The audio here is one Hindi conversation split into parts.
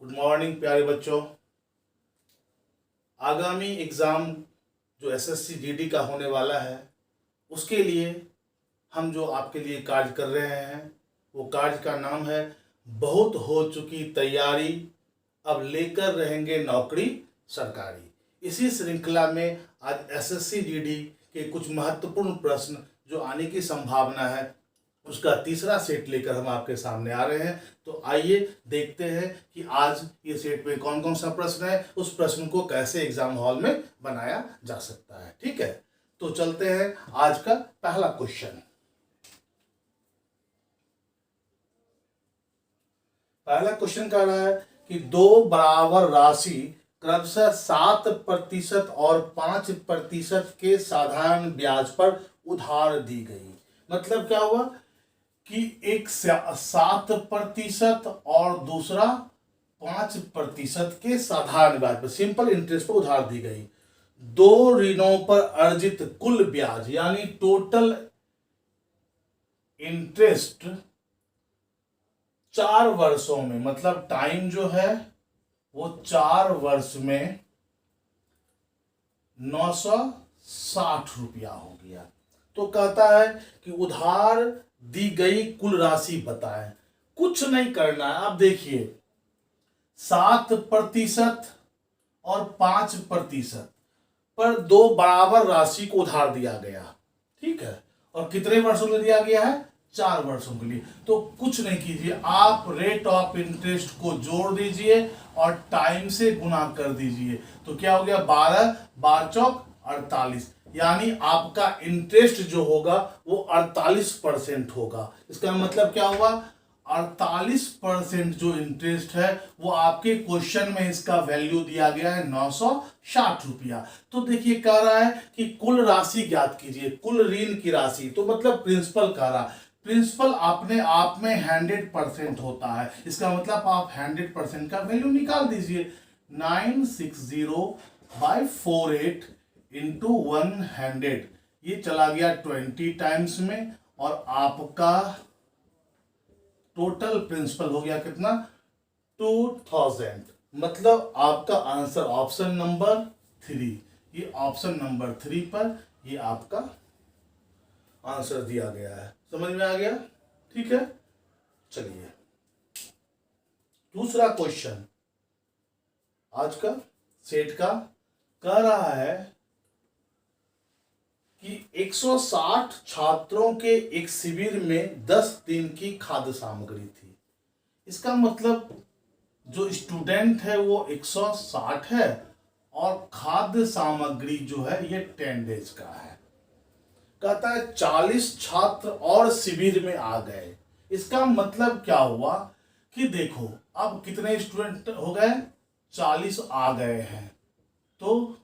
गुड मॉर्निंग प्यारे बच्चों। आगामी एग्ज़ाम जो एसएससी जीडी का होने वाला है उसके लिए हम जो आपके लिए कार्य कर रहे हैं वो कार्य का नाम है बहुत हो चुकी तैयारी, अब लेकर रहेंगे नौकरी सरकारी। इसी श्रृंखला में आज एसएससी जीडी के कुछ महत्वपूर्ण प्रश्न जो आने की संभावना है उसका तीसरा सेट लेकर हम आपके सामने आ रहे हैं। तो आइए देखते हैं कि आज ये सेट में कौन कौन सा प्रश्न है, उस प्रश्न को कैसे एग्जाम हॉल में बनाया जा सकता है। ठीक है, तो चलते हैं आज का पहला क्वेश्चन। पहला क्वेश्चन कह रहा है कि दो बराबर राशि क्रमशः 7% और 5% के साधारण ब्याज पर उधार दी गई। मतलब क्या हुआ कि एक 7% और दूसरा 5% के साधारण ब्याज पर, सिंपल इंटरेस्ट पर उधार दी गई। दो ऋणों पर अर्जित कुल ब्याज यानी टोटल इंटरेस्ट 4 वर्षों में, मतलब टाइम जो है वो 4 वर्ष में 960 रुपया हो गया। तो कहता है कि उधार दी गई कुल राशि बताएं। कुछ नहीं करना है। अब देखिए 7% और 5% पर दो बराबर राशि को उधार दिया गया। ठीक है, और कितने वर्षों के लिए दिया गया है? 4 वर्षों के लिए। तो कुछ नहीं कीजिए, आप रेट ऑफ इंटरेस्ट को जोड़ दीजिए और टाइम से गुना कर दीजिए। तो क्या हो गया? 12 12 चौक 48, यानी आपका इंटरेस्ट जो होगा वो 48% होगा। इसका मतलब क्या हुआ? 48% जो इंटरेस्ट है वो आपके क्वेश्चन में इसका वैल्यू दिया गया है 960 रुपया। तो देखिए कह रहा है कि कुल राशि ज्ञात कीजिए, कुल ऋण की राशि। तो मतलब प्रिंसिपल कह रहा, प्रिंसिपल अपने आप में 100% होता है। इसका मतलब आप 100% का वैल्यू निकाल दीजिए। 960/48 इंटू 100, ये चला गया 20 टाइम्स में, और आपका टोटल प्रिंसिपल हो गया कितना? 2000। मतलब आपका आंसर ऑप्शन नंबर 3, ये ऑप्शन नंबर 3 पर ये आपका आंसर दिया गया है। समझ में आ गया? ठीक है, चलिए दूसरा क्वेश्चन आज का सेट का कह रहा है कि 160 छात्रों के एक शिविर में 10 दिन की खाद्य सामग्री थी। इसका मतलब जो स्टूडेंट है वो 160 है और खाद्य सामग्री जो है ये 10 डेज का है। कहता है 40 छात्र और शिविर में आ गए। इसका मतलब क्या हुआ कि देखो अब कितने स्टूडेंट हो गए? 40 आ गए हैं, तो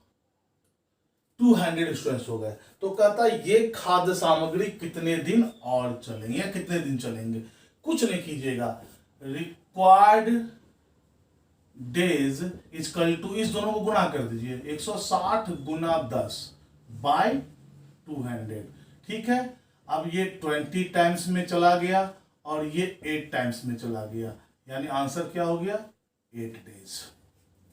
200 स्टूडेंट्स हो गए। तो कहता है ये खाद्य सामग्री कितने दिन और चलेंगे, या कितने दिन चलेंगे? कुछ नहीं कीजिएगा, रिक्वायर्ड डेज इक्वल टू, इस दोनों को गुणा कर दीजिए, 160 गुना 10 बाय 200। ठीक है, अब ये 20 टाइम्स में चला गया और ये 8 टाइम्स में चला गया, यानी आंसर क्या हो गया? 8 डेज।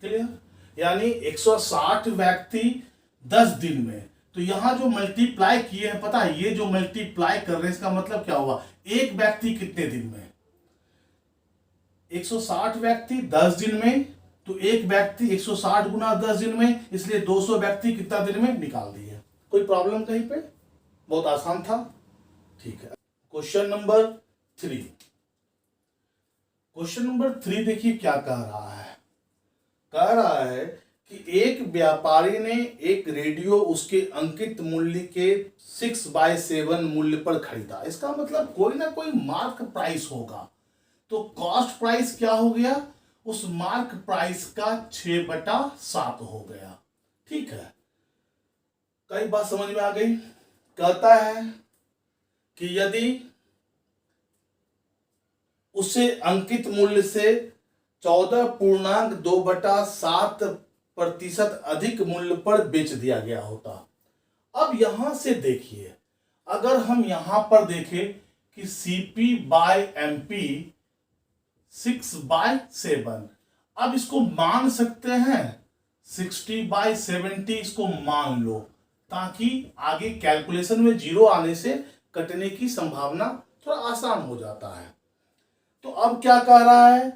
क्लियर? यानी 160 व्यक्ति 10 दिन में। तो यहां जो मल्टीप्लाई किए हैं, पता है ये जो मल्टीप्लाई कर रहे हैं इसका मतलब क्या हुआ? एक व्यक्ति कितने दिन में? 160 व्यक्ति 10 दिन में, तो एक व्यक्ति 160 गुना 10 दिन में, इसलिए 200 व्यक्ति कितना दिन में निकाल दिए। कोई प्रॉब्लम कहीं पे? बहुत आसान था। ठीक है, क्वेश्चन नंबर 3। क्वेश्चन नंबर 3 देखिए क्या कह रहा है। कह रहा है कि एक व्यापारी ने एक रेडियो उसके अंकित मूल्य के 6/7 मूल्य पर खरीदा। इसका मतलब कोई ना कोई मार्क प्राइस होगा। तो कॉस्ट प्राइस क्या हो गया? उस मार्क प्राइस का 6/7 हो गया। ठीक है, कई बात समझ में आ गई। कहता है कि यदि उसे अंकित मूल्य से 14.2/7% अधिक मूल्य पर बेच दिया गया होता। अब यहां से देखिए, अगर हम यहां पर देखें कि CP/MP 6/7, अब इसको मान सकते हैं 60/70, इसको मान लो, ताकि आगे कैलकुलेशन में जीरो आने से कटने की संभावना थोड़ा आसान हो जाता है। तो अब क्या कह रहा है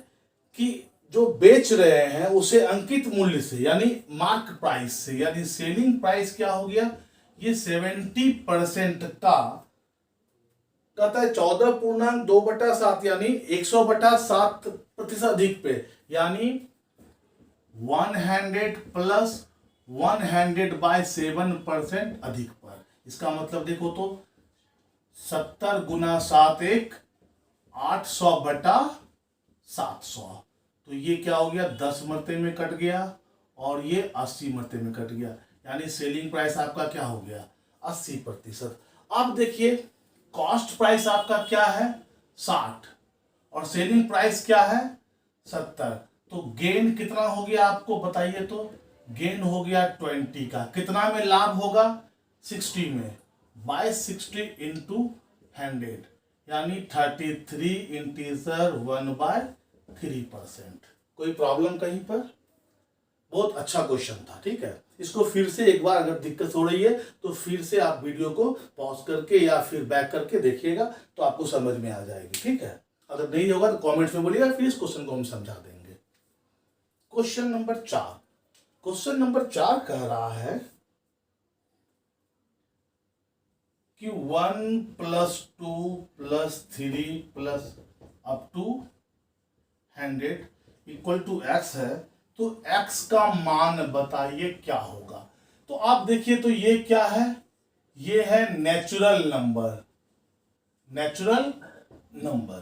कि जो बेच रहे हैं उसे अंकित मूल्य से यानी मार्क प्राइस से, यानी सेलिंग प्राइस क्या हो गया, ये 70% का कहता है 14.2/7 यानी 100/7% अधिक पे, यानी 100 प्लस 100/7% अधिक पर। इसका मतलब देखो तो 70 गुना 7 1 800/700, तो ये क्या हो गया 10 मरते में कट गया और ये 80 मरते में कट गया, यानी सेलिंग प्राइस आपका क्या हो गया 80%। अब देखिए कॉस्ट प्राइस आपका क्या है 60 और सेलिंग प्राइस क्या है 70, तो गेन कितना हो गया आपको बताइए, तो गेन हो गया 20 का, कितना में लाभ होगा 60 में, बाय 60 इंटू 100 यानी 33 इंटीजर 1/3%। कोई प्रॉब्लम कहीं पर? बहुत अच्छा क्वेश्चन था, ठीक है। इसको फिर से एक बार अगर दिक्कत हो रही है तो फिर से आप वीडियो को पॉज करके या फिर बैक करके देखिएगा तो आपको समझ में आ जाएगी, ठीक है। अगर नहीं होगा तो कमेंट्स में बोलिएगा, फिर इस क्वेश्चन को हम समझा देंगे। क्वेश्चन नंबर 4, क्वेश्चन नंबर 4 कह रहा है कि 1 + 2 + 3 + अप टू 100 = x है, तो x का मान बताइए क्या होगा। तो आप देखिए तो ये क्या है, ये है नेचुरल नंबर, नेचुरल नंबर,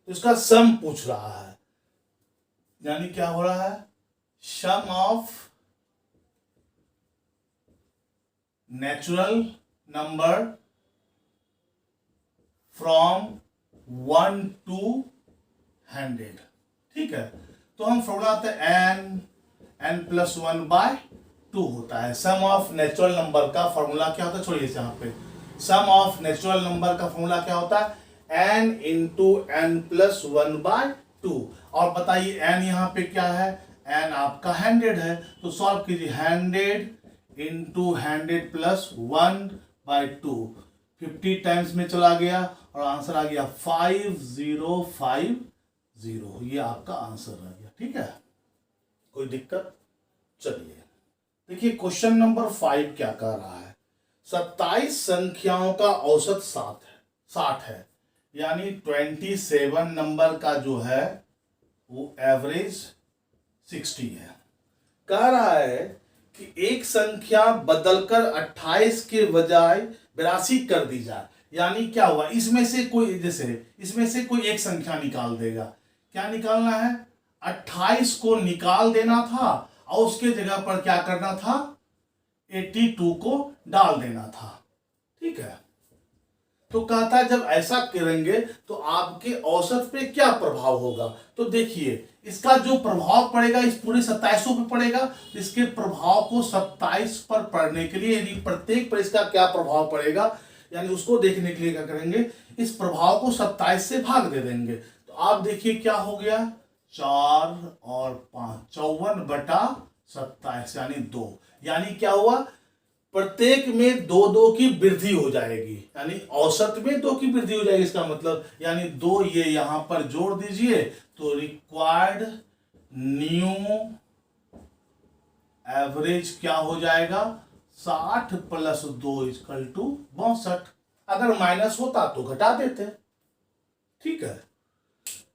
तो इसका सम पूछ रहा है, यानी क्या हो रहा है sum of natural number from 1 to 100, ठीक है। तो हम फॉर्मूला आते हैं n + 1/2 होता है। सम ऑफ नेचुरल नंबर का फॉर्मूला क्या होता है, छोड़िए यहाँ पे, सम ऑफ नेचुरल नंबर का फॉर्मूला क्या होता है n × n + 1/2। और बताइए n यहाँ पे क्या है, n आपका 100 है, तो सॉल्व कीजिए 100 × 100 + 1/2, 50 टाइम्स में चला गया और आंसर आ गया 5050, ये आपका आंसर आ गया, ठीक है। कोई दिक्कत? चलिए देखिए क्वेश्चन नंबर 5 क्या कह रहा है, 27 संख्याओं का औसत 60 है, यानी 27 नंबर का जो है वो एवरेज 60 है। कह रहा है कि एक संख्या बदलकर 28 के बजाय 82 कर दी जाए, यानी क्या हुआ, इसमें से कोई, जैसे इसमें से कोई एक संख्या निकाल देगा, क्या निकालना है 28 को निकाल देना था और उसके जगह पर क्या करना था 82 को डाल देना था, ठीक है। तो कहता है जब ऐसा करेंगे तो आपके औसत पे क्या प्रभाव होगा, तो देखिए इसका जो प्रभाव पड़ेगा इस पूरे 27 पे पड़ेगा, इसके प्रभाव को 27 पर पढ़ने के लिए यदि प्रत्येक पर इसका क्या प्रभाव पड़ेगा, यानी उसको देखने के लिए क्या करेंगे इस प्रभाव को 27 से भाग दे देंगे। तो आप देखिए क्या हो गया 4 और 5 54/27 यानी 2, यानी क्या हुआ प्रत्येक में 2 की वृद्धि हो जाएगी, यानी औसत में 2 की वृद्धि हो जाएगी, इसका मतलब यानी 2 ये यहां पर जोड़ दीजिए तो रिक्वायर्ड न्यू एवरेज क्या हो जाएगा 60 + 2 = 62। अगर माइनस होता तो घटा देते, ठीक है।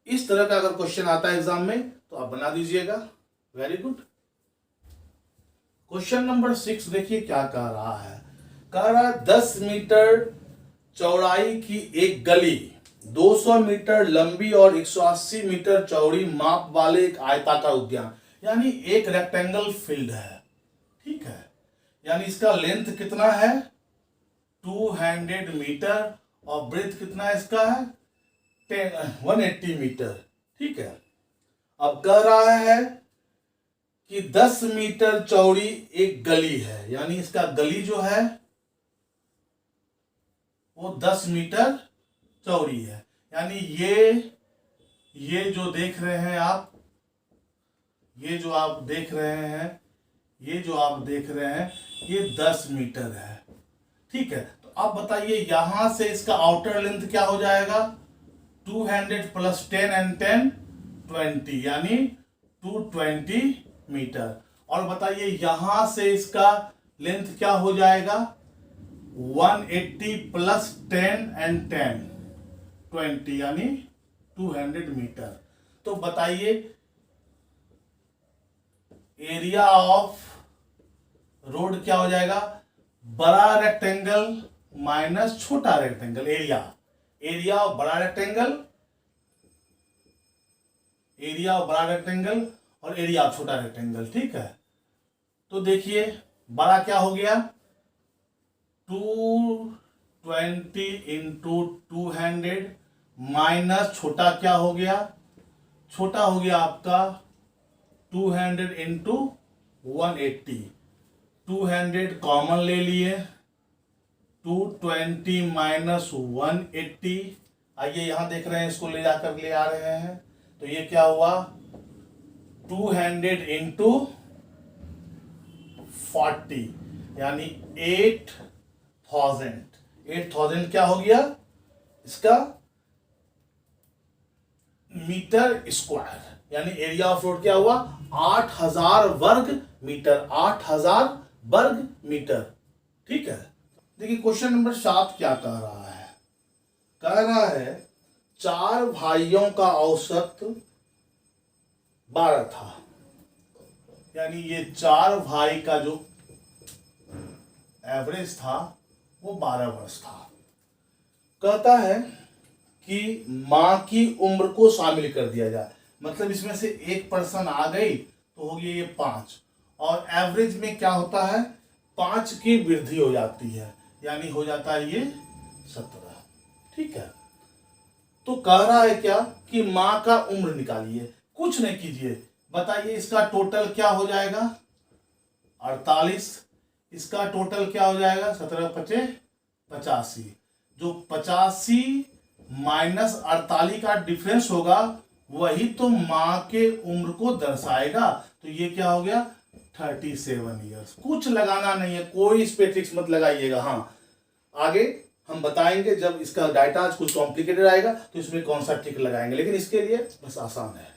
इस तरह का अगर क्वेश्चन आता है एग्जाम में तो आप बना दीजिएगा, वेरी गुड। क्वेश्चन नंबर 6 देखिए क्या कह रहा है, कह रहा है 10 मीटर चौड़ाई की एक गली 200 मीटर लंबी और 180 मीटर चौड़ी माप वाले एक आयताकार उद्यान, यानी एक रेक्टेंगल फील्ड है, ठीक है, यानी इसका लेंथ कितना है 200 मीटर और ब्रेथ कितना है इसका है 180 मीटर, ठीक है। अब कह रहा है कि 10 मीटर चौड़ी एक गली है, यानी इसका गली जो है वो 10 मीटर चौड़ी है, यानी ये जो देख रहे हैं आप ये जो आप देख रहे हैं, ये जो आप देख रहे हैं, ये 10 मीटर है। ठीक है, तो अब बताइए यहां से इसका आउटर लेंथ क्या हो जाएगा, 200 प्लस 10 एंड 10 20, यानी 220 मीटर। और बताइए यहां से इसका लेंथ क्या हो जाएगा, 180 प्लस 10 एंड 10 20, यानी 200 मीटर। तो बताइए एरिया ऑफ रोड क्या हो जाएगा, बड़ा रेक्टेंगल माइनस छोटा रेक्टेंगल, एरिया ऑफ बड़ा रेक्टेंगल, एरिया ऑफ बड़ा रेक्टेंगल और एरिया ऑफ छोटा रेक्टेंगल। ठीक है, तो देखिए बड़ा क्या हो गया, 220 इंटू 200 माइनस छोटा क्या हो गया, छोटा हो गया आपका 200 इंटू 180, 200 कॉमन ले लिए, 220 माइनस 180, आइए यहां देख रहे हैं, इसको ले जाकर ले आ रहे हैं, तो ये क्या हुआ 200 इंटू 40, यानी 8000 क्या हो गया इसका मीटर स्क्वायर, यानी एरिया ऑफ रोड क्या हुआ 8000 वर्ग मीटर, 8000 वर्ग मीटर। ठीक है, देखिए क्वेश्चन नंबर 7 क्या कह रहा है, कह रहा है 4 भाइयों का औसत 12 था, यानी ये 4 भाई का जो एवरेज था वो 12 वर्ष था। कहता है कि मां की उम्र को शामिल कर दिया जाए, मतलब इसमें से एक पर्सन आ गई तो हो गया ये 5, और एवरेज में क्या होता है 5 की वृद्धि हो जाती है, यानी हो जाता है ये 17। ठीक है, तो कह रहा है क्या कि मां का उम्र निकालिए, कुछ नहीं कीजिए, बताइए इसका टोटल क्या हो जाएगा 48, इसका टोटल क्या हो जाएगा 17 पचे 85, जो 85 माइनस 48 का डिफरेंस होगा वही तो मां के उम्र को दर्शाएगा, तो ये क्या हो गया 37 ईयर्स। कुछ लगाना नहीं है, कोई इस पे ट्रिक्स मत लगाइएगा। हाँ, आगे हम बताएंगे जब इसका डाटा कुछ कॉम्प्लिकेटेड आएगा तो इसमें कौन सा ट्रिक लगाएंगे, लेकिन इसके लिए बस आसान है।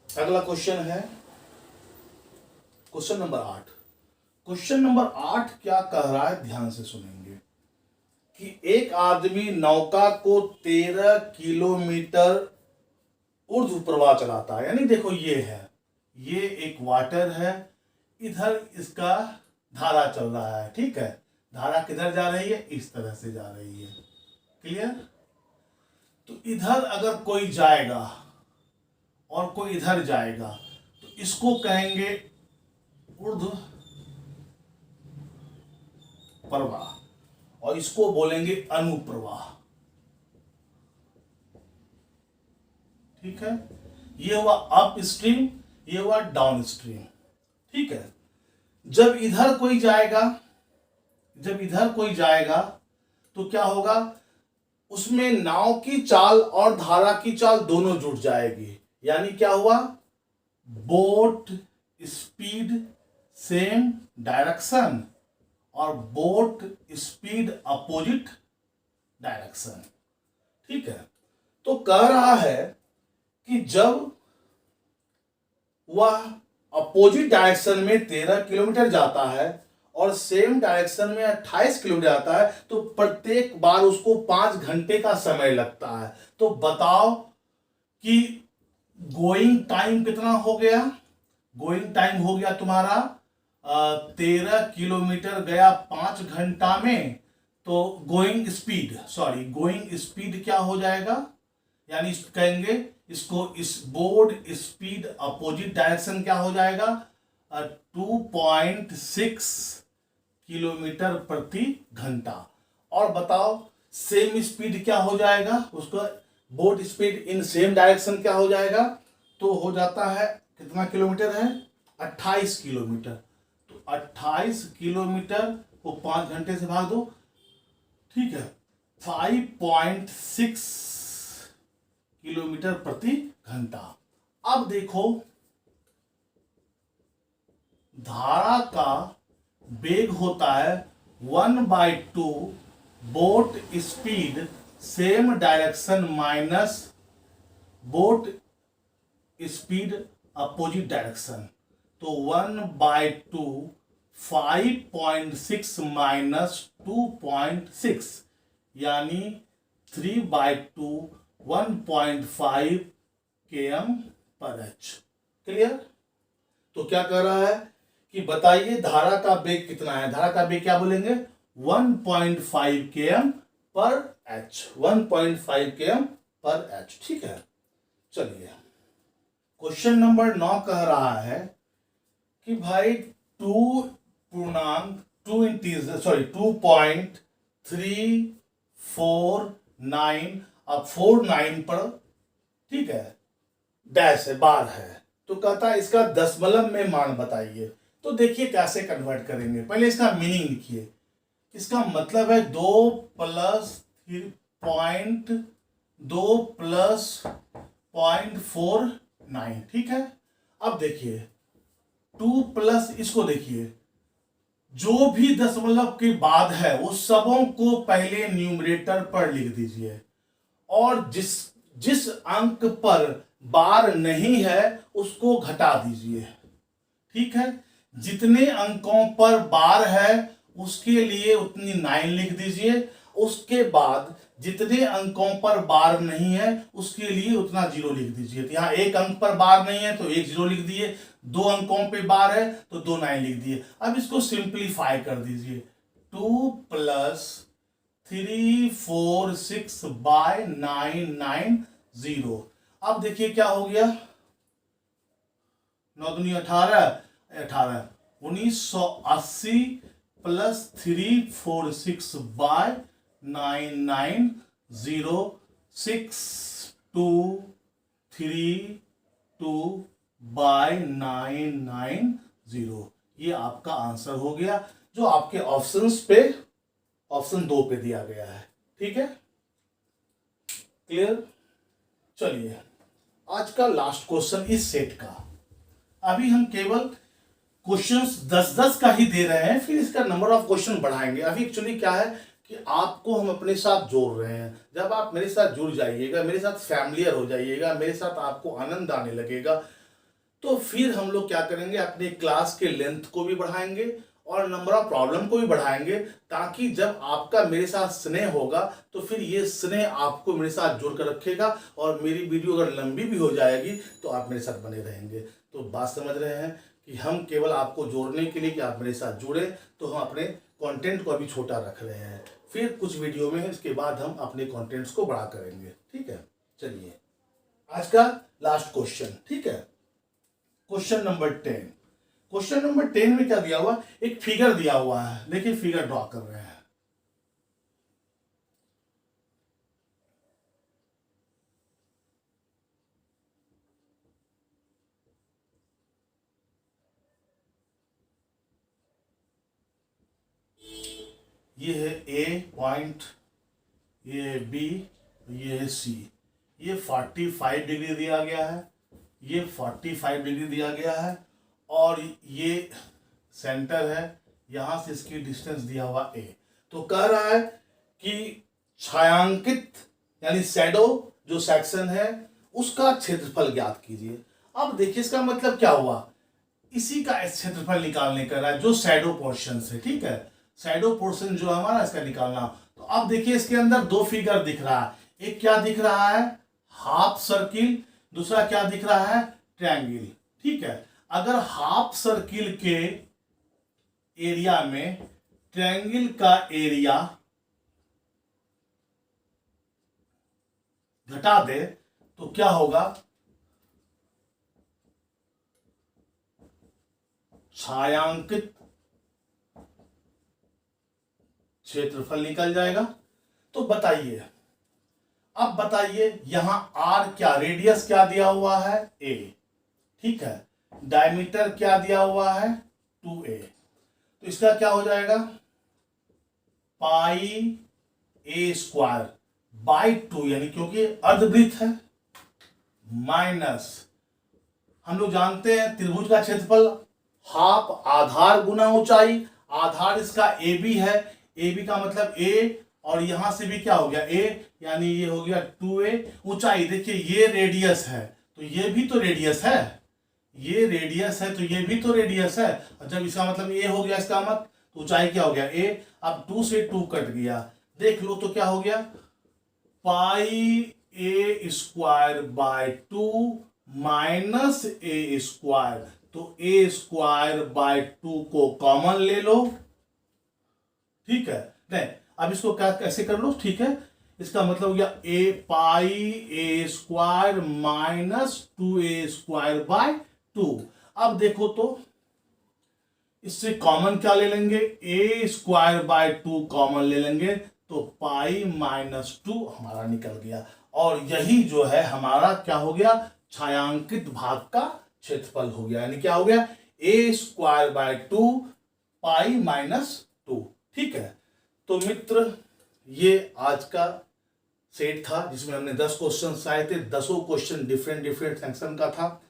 अगला क्वेश्चन है क्वेश्चन नंबर 8। क्वेश्चन नंबर 8 क्या कह रहा है, ध्यान से सुनेंगे कि एक आदमी नौका को 13 किलोमीटर ऊर्ध्व प्रवाह चलाता है, यानी देखो ये एक वाटर है, इधर इसका धारा चल रहा है। ठीक है, धारा किधर जा रही है, इस तरह से जा रही है, क्लियर। तो इधर अगर कोई जाएगा और कोई इधर जाएगा तो इसको कहेंगे ऊर्ध्व प्रवाह और इसको बोलेंगे अनुप्रवाह। ठीक है, ये हुआ अप स्ट्रीम, ये हुआ डाउन स्ट्रीम। ठीक है, जब इधर कोई जाएगा तो क्या होगा, उसमें नाव की चाल और धारा की चाल दोनों जुड़ जाएगी, यानी क्या हुआ बोट स्पीड सेम डायरेक्शन और बोट स्पीड अपोजिट डायरेक्शन। ठीक है, तो कह रहा है कि जब वह अपोजिट डायरेक्शन में 13 किलोमीटर जाता है और सेम डायरेक्शन में 28 किलोमीटर जाता है तो प्रत्येक बार उसको 5 घंटे का समय लगता है। तो बताओ कि गोइंग टाइम कितना हो गया, गोइंग टाइम हो गया तुम्हारा 13 किलोमीटर गया 5 घंटा में, तो गोइंग स्पीड क्या हो जाएगा, यानी कहेंगे इसको इस बोर्ड स्पीड अपोजिट डायरेक्शन क्या हो जाएगा 2.6 किलोमीटर प्रति घंटा। और बताओ सेम स्पीड क्या हो जाएगा, उसका boat speed in same direction क्या हो जाएगा, तो हो जाता है कितना किलोमीटर है 28 किलोमीटर। तो 28 किलोमीटर को 5 घंटे से भाग दो, ठीक है 5.6 किलोमीटर प्रति घंटा। अब देखो धारा का वेग होता है 1/2 boat speed same direction minus boat speed opposite direction. तो 1/2 5.6 माइनस 2.6 यानी 3/2 1.5 km पर एच। क्लियर? तो क्या कर रहा है कि बताइए धारा का वेग कितना है। धारा का वेग क्या बोलेंगे 1.5 km पर एच। 1.5 km पर एच। ठीक है, चलिए क्वेश्चन नंबर 9 कह रहा है कि भाई 2.349 अब 49 पर, ठीक है, डैश है, बार है, तो कहता है इसका दशमलव में मान बताइए। तो देखिए कैसे कन्वर्ट करेंगे। पहले इसका मीनिंग लिखिए। इसका मतलब है 2 प्लस 0.49, ठीक है। अब देखिए 2 प्लस इसको देखिए, जो भी दशमलव के बाद है वो सबों को पहले न्यूमरेटर पर लिख दीजिए और जिस जिस अंक पर बार नहीं है उसको घटा दीजिए। ठीक है, जितने अंकों पर बार है उसके लिए उतनी 9 लिख दीजिए। उसके बाद जितने अंकों पर बार नहीं है उसके लिए उतना 0 लिख दीजिए। तो यहां एक अंक पर बार नहीं है तो 1 0 लिख दिए, 2 अंकों पे बार है तो 2 9 लिख दिए। अब इसको सिंप्लीफाई कर दीजिए। 2 प्लस 346 बाय 990। अब देखिए क्या हो गया, 9 दूनी 18, 1980 प्लस 346 बाय 990 6232 बाय 990। ये आपका आंसर हो गया जो आपके ऑप्शंस पे ऑप्शन 2 पे दिया गया है। ठीक है, क्लियर? चलिए आज का लास्ट क्वेश्चन इस सेट का। अभी हम केवल क्वेश्चंस 10-10 का ही दे रहे हैं, फिर इसका नंबर ऑफ क्वेश्चन बढ़ाएंगे। अभी एक्चुअली क्या है कि आपको हम अपने साथ जोड़ रहे हैं। जब आप मेरे साथ जुड़ जाइएगा, मेरे साथ फैमिलियर हो जाइएगा, मेरे साथ आपको आनंद आने लगेगा, तो फिर हम लोग क्या करेंगे, अपने क्लास के लेंथ को भी बढ़ाएंगे और नंबर ऑफ प्रॉब्लम को भी बढ़ाएंगे, ताकि जब आपका मेरे साथ स्नेह होगा तो फिर ये स्नेह आपको मेरे साथ जोड़ कर रखेगा और मेरी वीडियो अगर लंबी भी हो जाएगी तो आप मेरे साथ बने रहेंगे। तो बात समझ रहे हैं कि हम केवल आपको जोड़ने के लिए कि आप मेरे साथ जुड़े, तो हम अपने कंटेंट को अभी छोटा रख रहे हैं। फिर कुछ वीडियो में इसके बाद हम अपने कंटेंट्स को बड़ा करेंगे। ठीक है, चलिए आज का लास्ट क्वेश्चन। ठीक है, क्वेश्चन नंबर 10। क्वेश्चन नंबर 10 में क्या दिया हुआ, एक फिगर दिया हुआ है। देखिए फिगर ड्रॉ कर रहे हैं। ये है ए पॉइंट, ये है बी, ये है सी। ये 45 डिग्री दिया गया है, ये 45 डिग्री दिया गया है और ये सेंटर है, यहां से इसकी डिस्टेंस दिया हुआ ए। तो कह रहा है कि छायांकित यानी शैडो जो सेक्शन है उसका क्षेत्रफल ज्ञात कीजिए। अब देखिए इसका मतलब क्या हुआ, इसी का क्षेत्रफल निकालने का रहा है जो शैडो पोर्शन है। ठीक है, शैडो पोर्शन जो हमारा इसका निकालना। तो अब देखिए इसके अंदर 2 फिगर दिख रहा है। एक क्या दिख रहा है, हाफ सर्किल, दूसरा क्या दिख रहा है, ट्रायंगल। ठीक है, अगर हाफ सर्किल के एरिया में ट्रायंगल का एरिया घटा दे तो क्या होगा, छायांकित क्षेत्रफल निकल जाएगा। तो बताइए, अब बताइए यहां आर क्या, रेडियस क्या दिया हुआ है, ए। ठीक है, डायमीटर क्या दिया हुआ है, 2a। तो इसका क्या हो जाएगा, पाई ए स्क्वायर बाई 2, यानी क्योंकि अर्धवृत्त है, माइनस हम लोग जानते हैं त्रिभुज का क्षेत्रफल हाफ आधार गुना ऊंचाई, आधार इसका ए बी है, ए बी का मतलब ए, और यहां से भी क्या हो गया ए, यानी ये हो गया 2a। ऊंचाई देखिए ये रेडियस है तो ये भी तो रेडियस है, ये रेडियस है तो ये भी तो रेडियस है, और जब इसका मतलब ए हो गया इसका मतलब तो ऊंचाई क्या हो गया ए। अब 2 से 2 कट गया, देख लो तो क्या हो गया pi a square by 2 minus a square, तो ए स्क्वायर बाय 2 को कॉमन ले लो, ठीक है। नहीं अब इसको क्या कैसे कर लो, ठीक है, इसका मतलब हो गया a pi a square minus 2a square by 2। अब देखो तो इससे कॉमन क्या ले लेंगे, ए स्क्वायर बाय 2 कॉमन ले लेंगे तो पाई माइनस 2 हमारा निकल गया, और यही जो है हमारा क्या हो गया छायांकित भाग का क्षेत्रफल हो गया, यानी क्या हो गया ए स्क्वायर बाय 2 पाई माइनस 2। ठीक है, तो मित्र ये आज का सेट था जिसमें हमने 10 क्वेश्चन आए थे, 10 क्वेश्चन डिफरेंट डिफरेंट सेक्शन का था।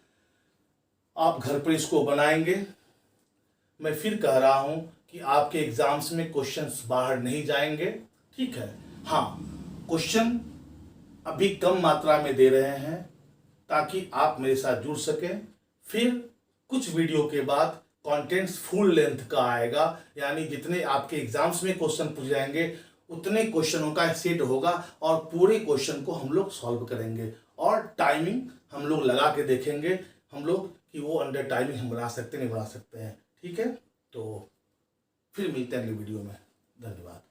आप घर पर इसको बनाएंगे। मैं फिर कह रहा हूं कि आपके एग्जाम्स में क्वेश्चंस बाहर नहीं जाएंगे, ठीक है। हाँ, क्वेश्चन अभी कम मात्रा में दे रहे हैं ताकि आप मेरे साथ जुड़ सकें। फिर कुछ वीडियो के बाद कंटेंट्स फुल लेंथ का आएगा, यानी जितने आपके एग्जाम्स में क्वेश्चन पूछ जाएंगे उतने क्वेश्चनों का सेट होगा और पूरे क्वेश्चन को हम लोग सॉल्व करेंगे, और टाइमिंग हम लोग लगा के देखेंगे हम लोग कि वो अंडर टाइमिंग हम बना सकते नहीं बना सकते हैं। ठीक है, तो फिर मिलते हैं अगली वीडियो में। धन्यवाद।